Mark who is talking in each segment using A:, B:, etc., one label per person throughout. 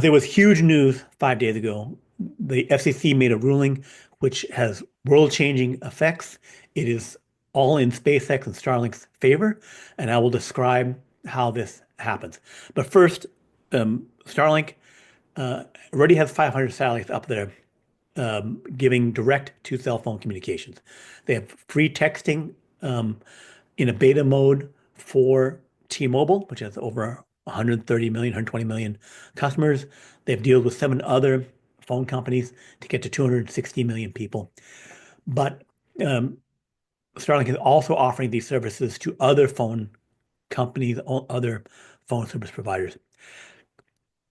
A: There was huge news 5 days ago. The FCC made a ruling which has world-changing effects. It is all in SpaceX and Starlink's favor, and I will describe how this happens. But first, Starlink already has 500 satellites up there giving direct to cell phone communications. They have free texting in a beta mode for T-Mobile, which has over 130 million, 120 million customers. They have deals with 7 other phone companies to get to 260 million people. But Starlink is also offering these services to other phone companies, other phone service providers.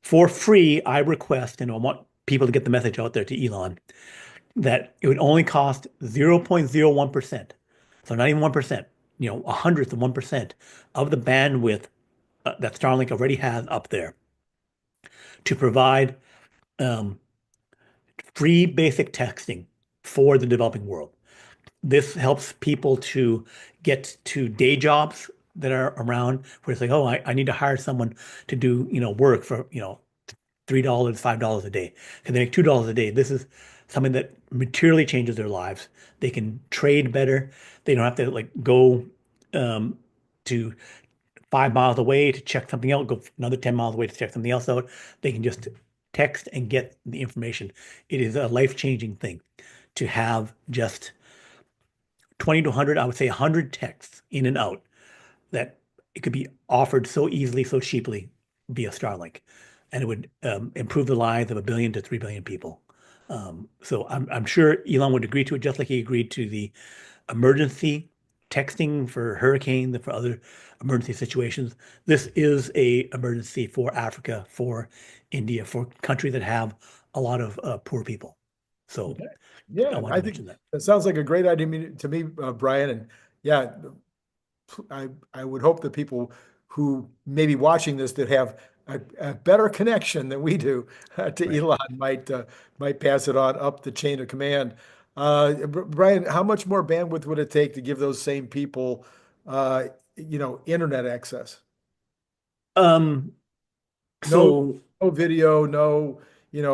A: For free, I request, and I want people to get the message out there to Elon, that it would only cost 0.01%. So not even 1%, a hundredth of 1% of the bandwidth that Starlink already has up there to provide free basic texting for the developing world. This helps people to get to day jobs that are around where it's like, oh, I need to hire someone to do, work for, $3, $5 a day. Can they make $2 a day? This is something that materially changes their lives. They can trade better. They don't have to go to 5 miles away to check something out, go another 10 miles away to check something else out. They can just text and get the information. It is a life-changing thing to have just 20 to 100, I would say 100 texts in and out that it could be offered so easily, so cheaply via Starlink. And it would improve the lives of 1 billion to 3 billion people. So I'm sure Elon would agree to it, just like he agreed to the emergency texting for hurricanes and for other emergency situations. This is a emergency for Africa, for India, for countries that have a lot of poor people. So
B: Okay.
A: I
B: Yeah,
A: wanted
B: I
A: to
B: think
A: mention that.
B: that sounds like a great idea to me, Brian. And yeah, I would hope that people who may be watching this that have a better connection than we do to
A: Right.
B: Elon might pass it on up the chain of command. Brian, how much more bandwidth would it take to give those same people, internet access?
A: Um,
B: No,
A: so
B: no video, no,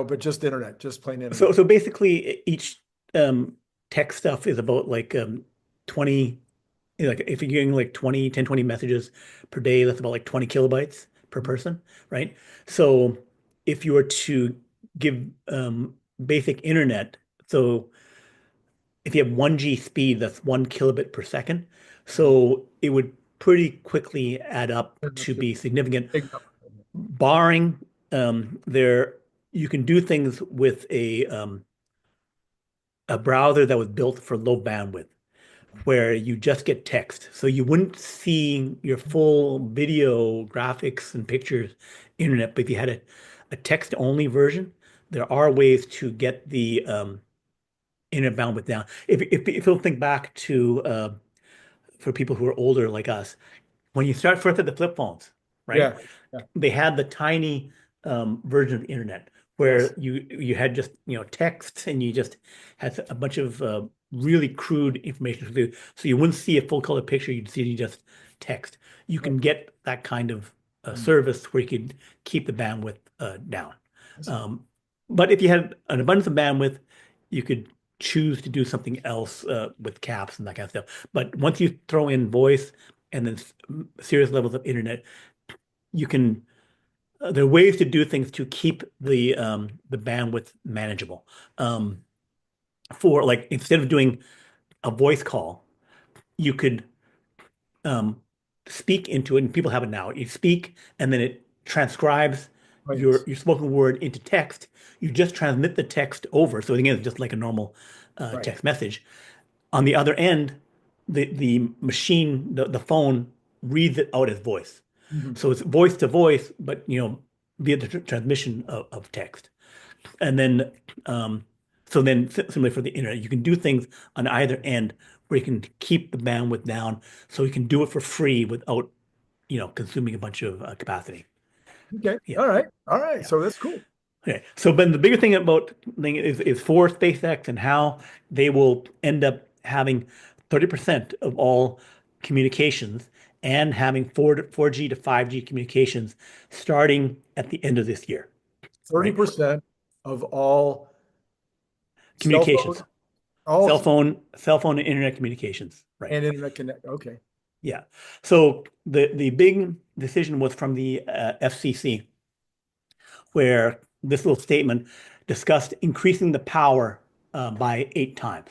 B: but just internet, just plain
A: so
B: internet.
A: so basically each tech stuff is about 20, if you're getting 20 messages per day, that's about 20 kilobytes per person, right? So if you were to give basic internet, so if you have 1G speed, that's 1 kilobit per second. So it would pretty quickly add up to be significant,
B: Big number.
A: barring there, you can do things with a browser that was built for low bandwidth, where you just get text. So you wouldn't see your full video, graphics, and pictures internet. But if you had a text-only version, there are ways to get the internet bandwidth down. If you'll think back to for people who are older like us, when you start first at the flip phones, right?
B: Yeah. Yeah.
A: They had the tiny version of the internet
B: Yes.
A: where you had just text and you just had a bunch of really crude information. So you wouldn't see a full color picture, you'd see just text. You can get that kind of
B: Mm.
A: service where you could keep the bandwidth down.
B: Yes.
A: Um, but if you had an abundance of bandwidth, you could choose to do something else with caps and that kind of stuff. But once you throw in voice and then serious levels of internet, you can there are ways to do things to keep the bandwidth manageable. For instead of doing a voice call, you could um, speak into it, and people have it now. You speak, and then it transcribes
B: Right.
A: your spoken word into text. You just transmit the text over. So again, it's just like a normal
B: Right.
A: text message. On the other end, the machine, the phone reads it out as voice.
B: Mhm.
A: So it's voice to voice, but via the transmission of text. And then so then similarly for the internet, you can do things on either end where you can keep the bandwidth down so you can do it for free without, consuming a bunch of capacity.
B: Okay.
A: Yeah.
B: All right. All right.
A: Yeah.
B: So that's cool.
A: Okay. So, but the bigger thing about thing is for SpaceX and how they will end up having 30% of all communications and having 4G to 5G communications starting at the end of this year.
B: Thirty
A: right?
B: percent of all cell phone,
A: Communications,
B: all
A: cell phone and internet communications, right?
B: and internet connect. Okay.
A: Yeah. So the big decision was from the FCC, where this little statement discussed increasing the power by 8 times,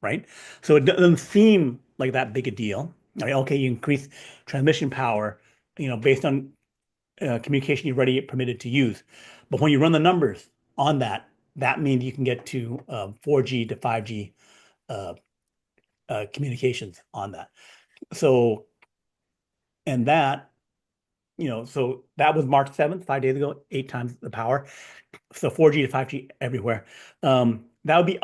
A: right? So it doesn't seem like that big a deal. I mean, okay, you increase transmission power, based on communication you're already permitted to use. But when you run the numbers on that, that means you can get to 4G to 5G uh, communications on that. So, and that, so that was March 7th, 5 days ago, 8 times the power. So 4G to 5G everywhere. That would be,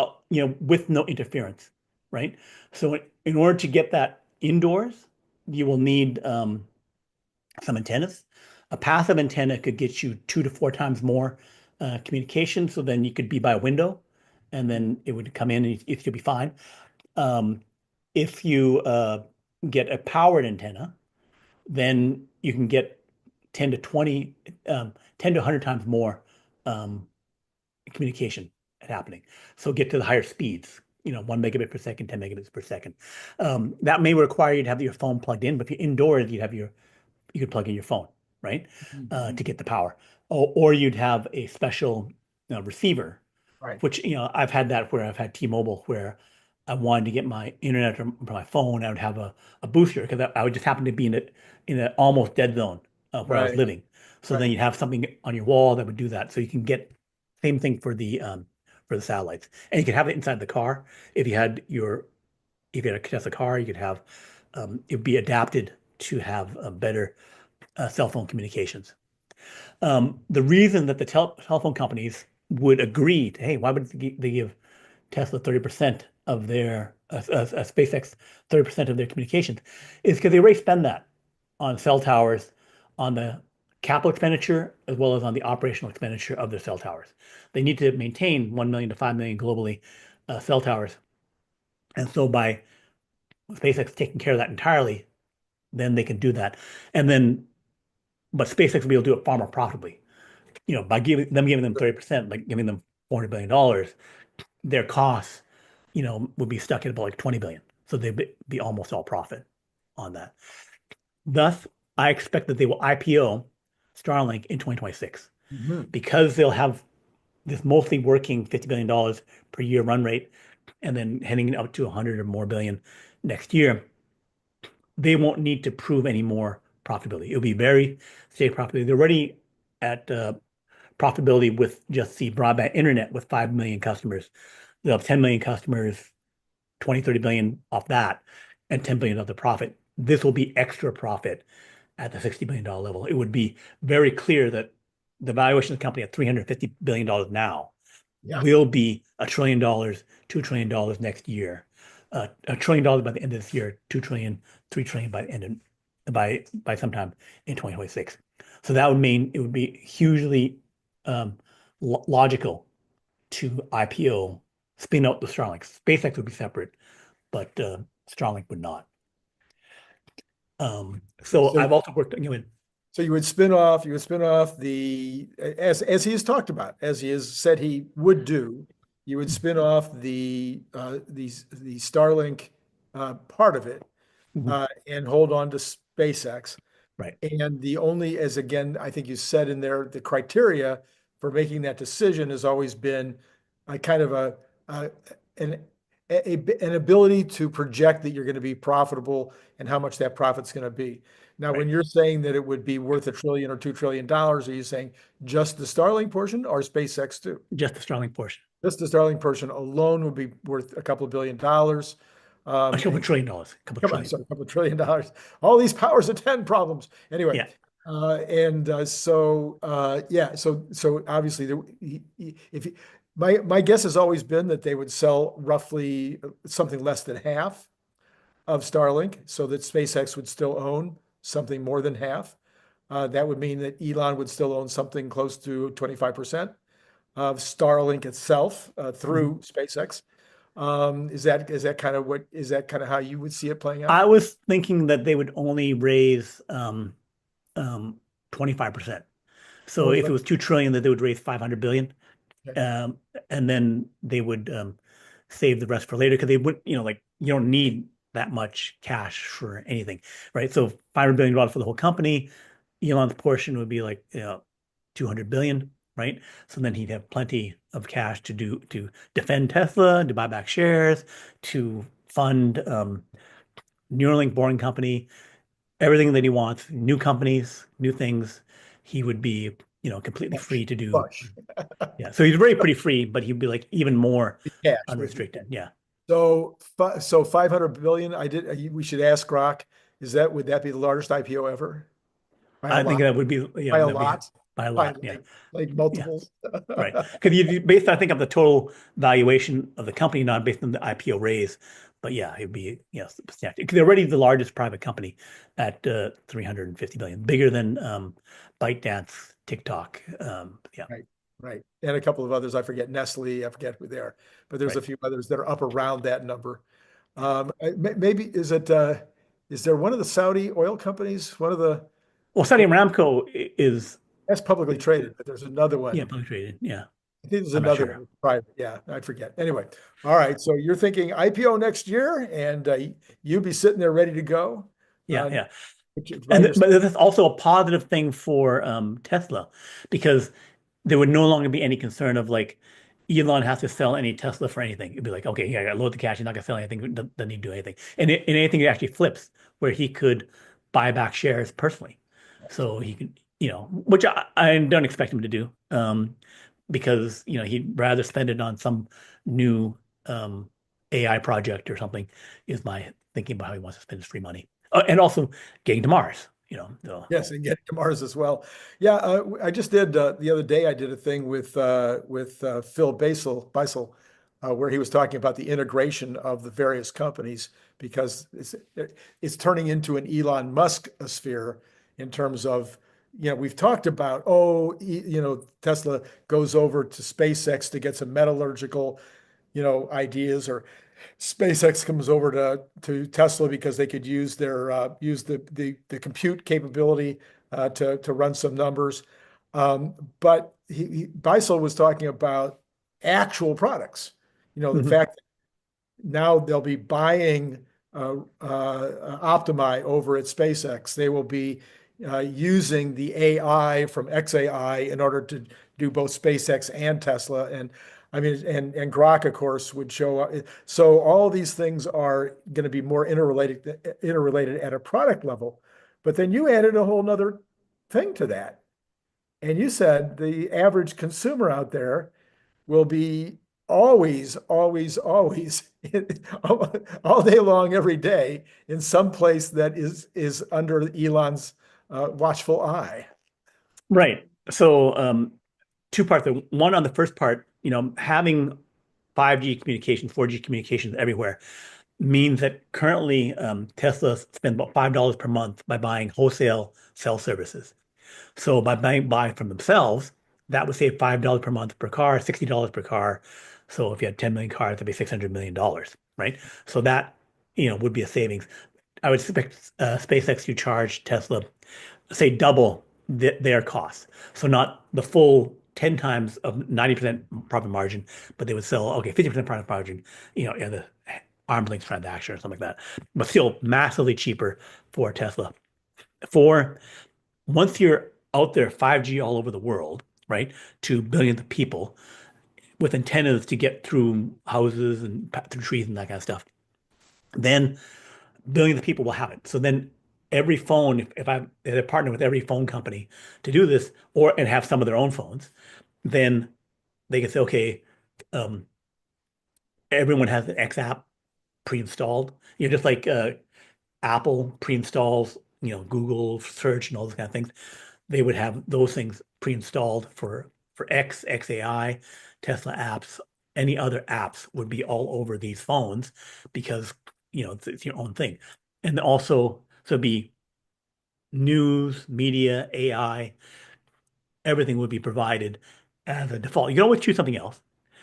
A: with no interference, right? So in order to get that indoors, you will need some antennas. A passive antenna could get you 2 to 4 times more communication. So then you could be by a window and then it would come in and it should be fine. Um, if you get a powered antenna, then you can get 10 to 20, 10 to 100 times more um, communication happening. So get to the higher speeds, 1 megabit per second, 10 megabits per second. That may require you to have your phone plugged in, but if you're indoors, you could plug in your phone, right?
B: Mhm.
A: To get the power. Or you'd have a special receiver,
B: Right.
A: which, I've had that where I've had T-Mobile where I wanted to get my internet from my phone. I would have a booster because I would just happen to be in an almost dead zone where I was
B: Right.
A: living. So then
B: Right.
A: you'd have something on your wall that would do that. So you can get same thing for the satellites, and you could have it inside the car. If you had a Tesla car, you could have it'd be adapted to have a better cell phone communications. The reason that the telephone companies would agree to, hey, why would they give Tesla 30% of their SpaceX 30% of their communications is because they already spend that on cell towers, on the capital expenditure, as well as on the operational expenditure of their cell towers. They need to maintain 1 million to 5 million globally cell towers. And so by SpaceX taking care of that entirely, then they can do that. And then, but SpaceX will be able to do it far more profitably. By giving them 30%, like giving them $400 billion, their costs, would be stuck at about like 20 billion. So they'd be almost all profit on that. Thus, I expect that they will IPO Starlink in 2026
B: Mhm.
A: because they'll have this mostly working $50 billion per year run rate and then heading up to 100 or more billion next year. They won't need to prove any more profitability. It'll be very safe profitability. They're already at profitability with just the broadband internet with 5 million customers. They'll have 10 million customers, 20, 30 billion off that, and 10 billion of the profit. This will be extra profit at the $60 billion level. It would be very clear that the valuation of the company at $350 billion now
B: Yeah.
A: will be $1 trillion, $2 trillion next year, $1 trillion by the end of this year, 2 trillion, 3 trillion by the end of, by sometime in 2026. So that would mean it would be hugely logical to IPO, spin out the Starlink. SpaceX would be separate, but Starlink would not. So
B: So
A: I've also worked,
B: So you would spin off the, as he has talked about, as he has said he would do, you would spin off the Starlink part of it
A: Mhm.
B: and hold on to SpaceX.
A: Right,
B: And the only, as again, I think you said in there, the criteria for making that decision has always been a kind of a an an ability to project that you're going to be profitable and how much that profit's going to be. Now,
A: right.
B: when you're saying that it would be worth $1 trillion or $2 trillion, are you saying just the Starlink portion or SpaceX too?
A: Just the Starlink portion.
B: Just the Starlink portion alone would be worth a couple of $1 billion.
A: A couple
B: And
A: trillion dollars, a couple
B: come on,
A: trillion.
B: sorry, a couple of $1 trillion. All these powers of 10 problems. Anyway,
A: Yeah.
B: yeah, so obviously if my guess has always been that they would sell roughly something less than half of Starlink, so that SpaceX would still own something more than half. That would mean that Elon would still own something close to 25% of Starlink itself
A: Mhm.
B: through SpaceX. Is that kind of how you would see it playing out?
A: I was thinking that they would only raise um, 25%. So
B: What
A: if
B: was
A: it was 2 trillion, that they would raise 500 billion,
B: that?
A: um, and then they would save the rest for later because they wouldn't, like you don't need that much cash for anything, right? So $500 billion for the whole company. Elon's portion would be like 200 billion, right? So then he'd have plenty of cash to defend Tesla, to buy back shares, to fund Neuralink, Boring Company, everything that he wants, new companies, new things. He would be, completely free
B: Flush,
A: to do.
B: flush.
A: Yeah. So he's very pretty free, but he'd be like even more
B: Cash would be.
A: unrestricted. Yeah.
B: So 500 billion, we should ask Grok, would that be the largest IPO ever? By a
A: I think
B: lot,
A: that would be, yeah,
B: by a
A: that'd be
B: lot,
A: by a
B: by
A: lot. Yeah.
B: like
A: Yeah.
B: multiples.
A: Right. Because you based, I think, of the total valuation of the company, not based on the IPO raise. But yeah, it'd be, substantial. 'Cause they're already the largest private company at 350 billion, bigger than ByteDance, TikTok. Yeah.
B: Right, right. And a couple of others, I forget Nestle, I forget who they are, but there's a
A: Right.
B: few others that are up around that number. Maybe is there one of the Saudi oil companies, one of the,
A: Well, Saudi Aramco is,
B: that's publicly traded, but there's another one.
A: yeah, publicly traded. Yeah.
B: I think there's
A: I'm not
B: another
A: sure.
B: one, private. Yeah, I forget. Anyway, all right. So you're thinking IPO next year, and you'll be sitting there ready to go.
A: Yeah.
B: Uh,
A: Yeah.
B: by your,
A: But that's also a positive thing for Tesla because there would no longer be any concern of like Elon has to sell any Tesla for anything. It'd be like, okay, yeah, I got to load the cash. He's not gonna sell anything. Doesn't need to do anything. And anything that actually flips where he could buy back shares personally. So he could, which I don't expect him to do, because he'd rather spend it on some new AI project or something. Is my thinking about how he wants to spend his free money, and also getting to Mars. So
B: yes, and get to Mars as well. Yeah, I just did the other day. I did a thing with Phil Beisel, where he was talking about the integration of the various companies because it's turning into an Elon Musk sphere in terms of we've talked about Tesla goes over to SpaceX to get some metallurgical ideas, or SpaceX comes over to Tesla because they could use the compute capability to run some numbers. But Beisel was talking about actual products. The
A: mhm.
B: fact that now they'll be buying Optimi over at SpaceX. They will be using the AI from 𝐒𝐮𝐽 in order to do both SpaceX and Tesla. And I mean, and Grok, of course, would show up. So all these things are going to be more interrelated at a product level. But then you added a whole nother thing to that. And you said the average consumer out there will be always, always, always, all day long, every day, in some place that is under Elon's watchful eye.
A: Right. So two parts. One, on the first part, having 5G communications, 4G communications everywhere means that currently Tesla spends about $5 per month by buying wholesale cell services. So by buy from themselves, that would save $5 per month per car, $60 per car. So if you had 10 million cars, that'd be $600 million, right? So that, would be a savings. I would expect SpaceX to charge Tesla, say, double their cost. So not the full 10 times of 90% profit margin, but they would sell, okay, 50% profit margin, in the arm's length transaction or something like that, but still massively cheaper for Tesla. For once you're out there 5G all over the world, right, to billions of people with antennas to get through houses and through trees and that kind of stuff, then billions of people will have it. So then every phone, if I partner with every phone company to do this, and have some of their own phones, then they can say, okay, um, everyone has an X app pre-installed. Just like Apple pre-installs, Google search and all those kind of things. They would have those things pre-installed for 𝐒𝐮𝐽, Tesla apps, any other apps would be all over these phones because it's your own thing. And also, so it'd be news, media, AI, everything would be provided as a default. You can always choose something else,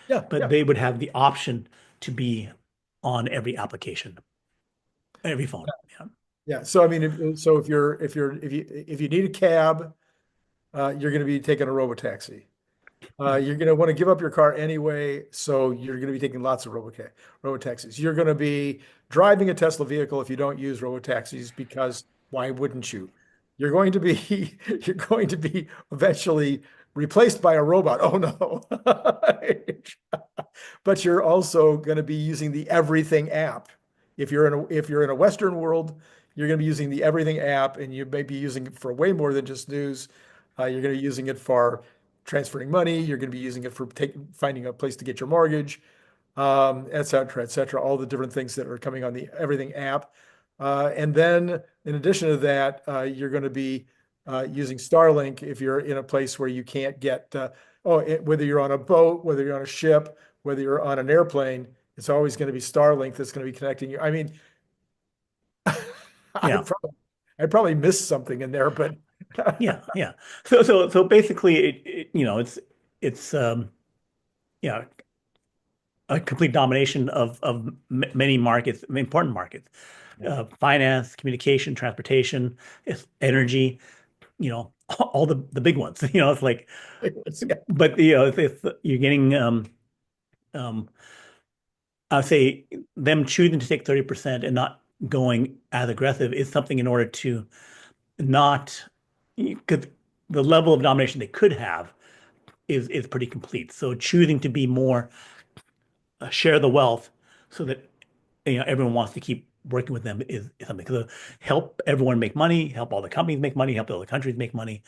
B: Yeah,
A: but
B: yeah,
A: they would have the option to be on every application, every phone. Yeah.
B: yeah. So I mean, if you need a cab, you're going to be taking a robotaxi. You're going to want to give up your car anyway, so you're going to be taking lots of robotaxis. You're going to be driving a Tesla vehicle if you don't use robotaxis, because why wouldn't you? You're going to be you're going to be eventually replaced by a robot. Oh no. But you're also going to be using the Everything app. If you're in a Western world, you're going to be using the Everything app, and you may be using it for way more than just news. You're going to be using it for transferring money. You're going to be using it for finding a place to get your mortgage, et cetera, et cetera. All the different things that are coming on the Everything app. And then in addition to that, you're going to be using Starlink if you're in a place where you can't get, whether you're on a boat, whether you're on a ship, whether you're on an airplane, it's always going to be Starlink that's going to be connecting you. I mean,
A: Yeah.
B: I probably missed something in there, but
A: Yeah. Yeah. So basically it's yeah, a complete domination of many markets, important markets, finance, communication, transportation, energy, all the big ones. It's like,
B: yeah.
A: but if you're getting, um, I'd say them choosing to take 30% and not going as aggressive is something in order to not, because the level of domination they could have is pretty complete. So choosing to be more share the wealth so that everyone wants to keep working with them is something. So help everyone make money, help all the companies make money, help all the countries make money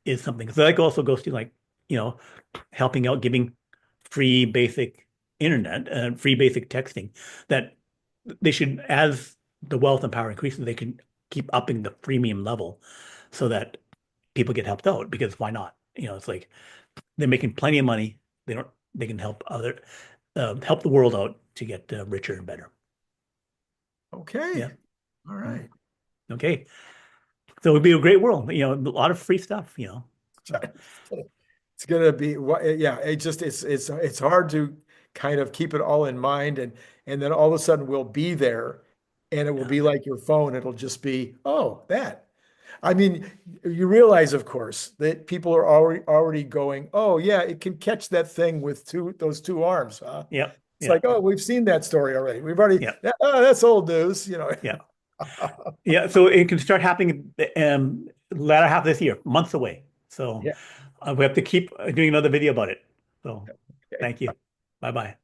A: is something. So that also goes to like, helping out, giving free basic internet and free basic texting, that they should, as the wealth and power increases, they can keep upping the freemium level so that people get helped out, because why not? It's like they're making plenty of money. They can help the world out to get richer and better.
B: Okay.
A: Yeah.
B: All right.
A: Okay. So it would be a great world, a lot of free stuff.
B: It's gonna be yeah, it's hard to kind of keep it all in mind, and then all of a sudden we'll be there, and it will
A: Yeah.
B: be like your phone. It'll just be, oh, that. I mean, you realize, of course, that people are already going, oh yeah, it can catch that thing with those two arms, huh?
A: Yeah.
B: It's
A: Yeah.
B: like, oh, we've seen that story already. We've already,
A: Yeah.
B: oh, that's old news.
A: Yeah. Yeah. So it can start happening latter half of this year, months away. So
B: Yeah.
A: we have to keep doing another video about it. So thank you. Bye bye.